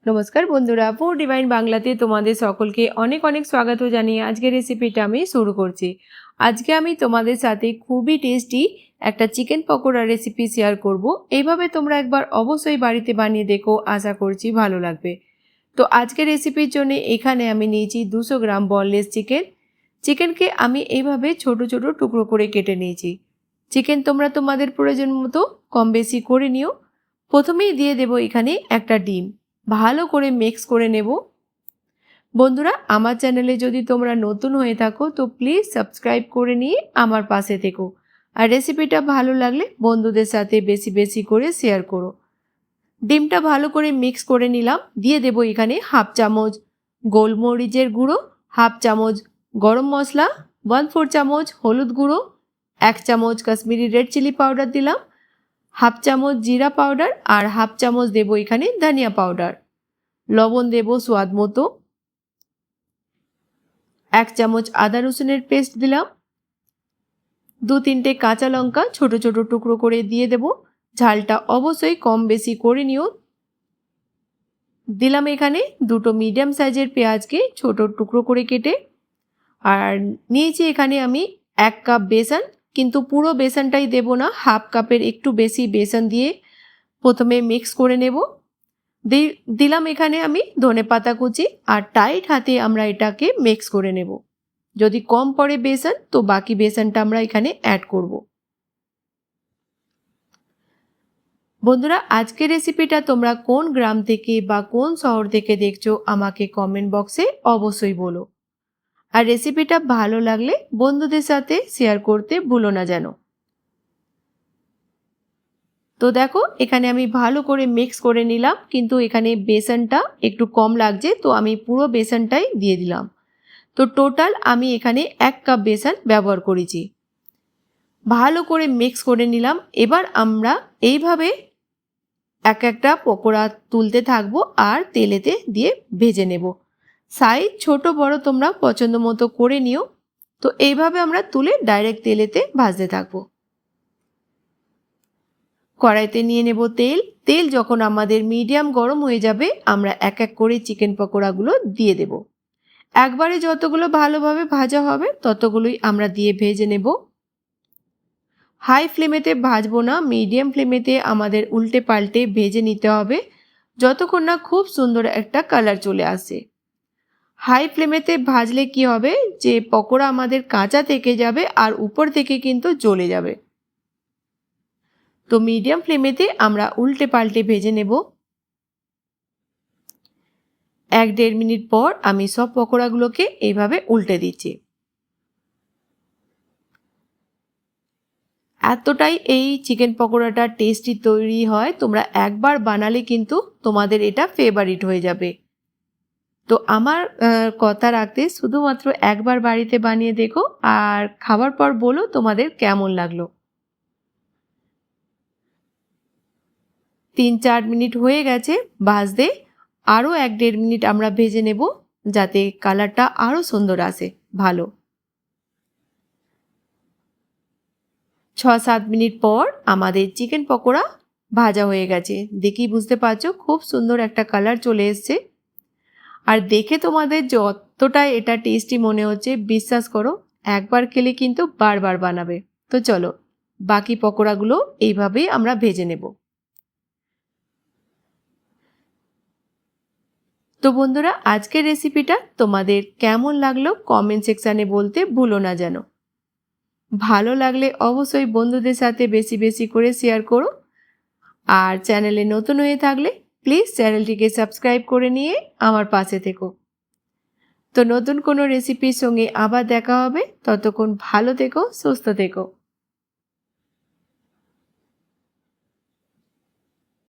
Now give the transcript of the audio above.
নমস্কার বন্ধুরা, food divine বাংলাতে তোমাদের সকলকে অনেক অনেক স্বাগত জানিয়ে আজকের রেসিপিটা আমি শুরু করছি। আজকে আমি তোমাদের সাথে খুবই টেস্টি একটা চিকেন পকোড়া রেসিপি শেয়ার করব। এইভাবে তোমরা একবার অবশ্যই বাড়িতে বানিয়ে দেখো, আশা করছি ভালো লাগবে। তো আজকের রেসিপির জন্য এখানে আমি নিয়েছি 200 গ্রাম বনলেস চিকেনকে আমি এইভাবে ছোট ছোট টুকরো করে কেটে নিয়েছি। চিকেন তোমরা তোমাদের প্রয়োজন মতো কম বেশি করে নিও। প্রথমেই দিয়ে দেব এখানে একটা ডিম, ভালো করে মিক্স করে নেব। বন্ধুরা, আমার চ্যানেলে যদি তোমরা নতুন হয়ে থাকো তো প্লিজ সাবস্ক্রাইব করে নিয়ে আমার পাশে থেকো, আর রেসিপিটা ভালো লাগলে বন্ধুদের সাথে বেশি বেশি করে শেয়ার করো। ডিমটা ভালো করে মিক্স করে নিলাম। দিয়ে দেব এখানে হাফ চামচ গোলমরিচের গুঁড়ো, হাফ চামচ গরম মশলা, 1/4 চামচ হলুদ গুঁড়ো, 1 চামচ কাশ্মীরি রেড চিলি পাউডার দিলাম, হাফ চামচ জিরা পাউডার, আর হাফ চামচ দেব এখানে ধনিয়া পাউডার। লবণ দেব স্বাদ মতো, 1 চামচ আদা রসুনের পেস্ট দিলাম, 2-3টে কাঁচা লঙ্কা ছোট ছোট টুকরো করে দিয়ে দেব। ঝালটা অবশ্যই কম বেশি করে নিও। দিলাম এখানে 2টো মিডিয়াম সাইজের পেঁয়াজকে ছোট টুকরো করে কেটে। আর নিয়েছি এখানে আমি 1 কাপ বেসন, কিন্তু পুরো বেসনটাই দেব না, হাফ কাপের একটু বেশি বেসন দিয়ে প্রথমে মিক্স করে নেব। দিলাম এখানে আমি ধনেপাতা কুচি, আর টাইট হাতে আমরা এটাকে মিক্স করে নেব। যদি কম পড়ে বেসন তো বাকি বেসনটা আমরা এখানে অ্যাড করব। বন্ধুরা, আজকের রেসিপিটা তোমরা কোন গ্রাম থেকে বা কোন শহর থেকে দেখছো আমাকে কমেন্ট বক্সে অবশ্যই বলো। আর রেসিপিটা ভালো লাগলে বন্ধুদের সাথে শেয়ার করতে ভুলো না যেন। তো দেখো, এখানে আমি ভালো করে মিক্স করে নিলাম, কিন্তু এখানে বেসনটা একটু কম লাগছে, তো আমি পুরো বেসনটাই দিয়ে দিলাম। তো টোটাল আমি এখানে 1 কাপ বেসন ব্যবহার করেছি। ভালো করে মিক্স করে নিলাম। এবার আমরা এইভাবে এক একটা পকোড়া তুলতে থাকবো আর তেলেতে দিয়ে ভেজে নেব। সাইজ ছোট বড় তোমরা পছন্দ মতো করে নিও। তো এইভাবে আমরা তুলে ডাইরেক্ট তেলেতে ভাজতে থাকবো। কড়াইতে নিয়ে নেব তেল যখন আমাদের মিডিয়াম গরম হয়ে যাবে আমরা এক এক করে চিকেন পকোড়াগুলো দিয়ে দেব। একবারে যতগুলো ভালোভাবে ভাজা হবে ততগুলোই আমরা দিয়ে ভেজে নেব। হাই ফ্লেমেতে ভাজবো না, মিডিয়াম ফ্লেমেতে আমাদের উল্টে পাল্টে ভেজে নিতে হবে যতক্ষণ না খুব সুন্দর একটা কালার চলে আসে। হাই ফ্লেমেতে ভাজলে কি হবে যে পকোড়া আমাদের কাঁচা থেকে যাবে আর উপর থেকে কিন্তু জ্বলে যাবে। তো মিডিয়াম ফ্লেমেতে আমরা উল্টে পাল্টে ভেজে নেব। 1-1.5 মিনিট পর আমি সব পকোড়াগুলোকে এইভাবে উল্টে দিচ্ছি। এতটাই এই চিকেন পকোড়াটা টেস্টি তৈরি হয়, তোমরা একবার বানালে কিন্তু তোমাদের এটা ফেভারিট হয়ে যাবে। তো আমার কথা রাখতে শুধুমাত্র একবার বাড়িতে বানিয়ে দেখো, আর খাবার পর বলো তোমাদের কেমন লাগলো। 3-4 মিনিট হয়ে গেছে ভাজতে। আরও 1-1.5 মিনিট আমরা ভেজে নেব যাতে কালারটা আরও সুন্দর আসে ভালো। 6-7 মিনিট পর আমাদের চিকেন পকোড়া ভাজা হয়ে গেছে। দেখেই বুঝতে পারছো খুব সুন্দর একটা কালার চলে এসছে। আর দেখে তোমাদের যতটা এটা টেস্টি মনে হচ্ছে, বিশ্বাস করো একবার খেলে কিন্তু বারবার বানাবে। তো চলো বাকি পকোড়াগুলো এইভাবেই আমরা ভেজে নেব। তো বন্ধুরা, আজকের রেসিপিটা তোমাদের কেমন লাগলো কমেন্ট সেকশানে বলতে ভুলো না যেন। ভালো লাগলে অবশ্যই বন্ধুদের সাথে বেশি বেশি করে শেয়ার করো। আর চ্যানেলে নতুন হয়ে থাকলে প্লিজ চ্যানেলটিকে সাবস্ক্রাইব করে নিয়ে আমার পাশে থেকো। তো নতুন কোনো রেসিপির সঙ্গে আবার দেখা হবে। ততক্ষণ ভালো থেকো, সুস্থ থেকো।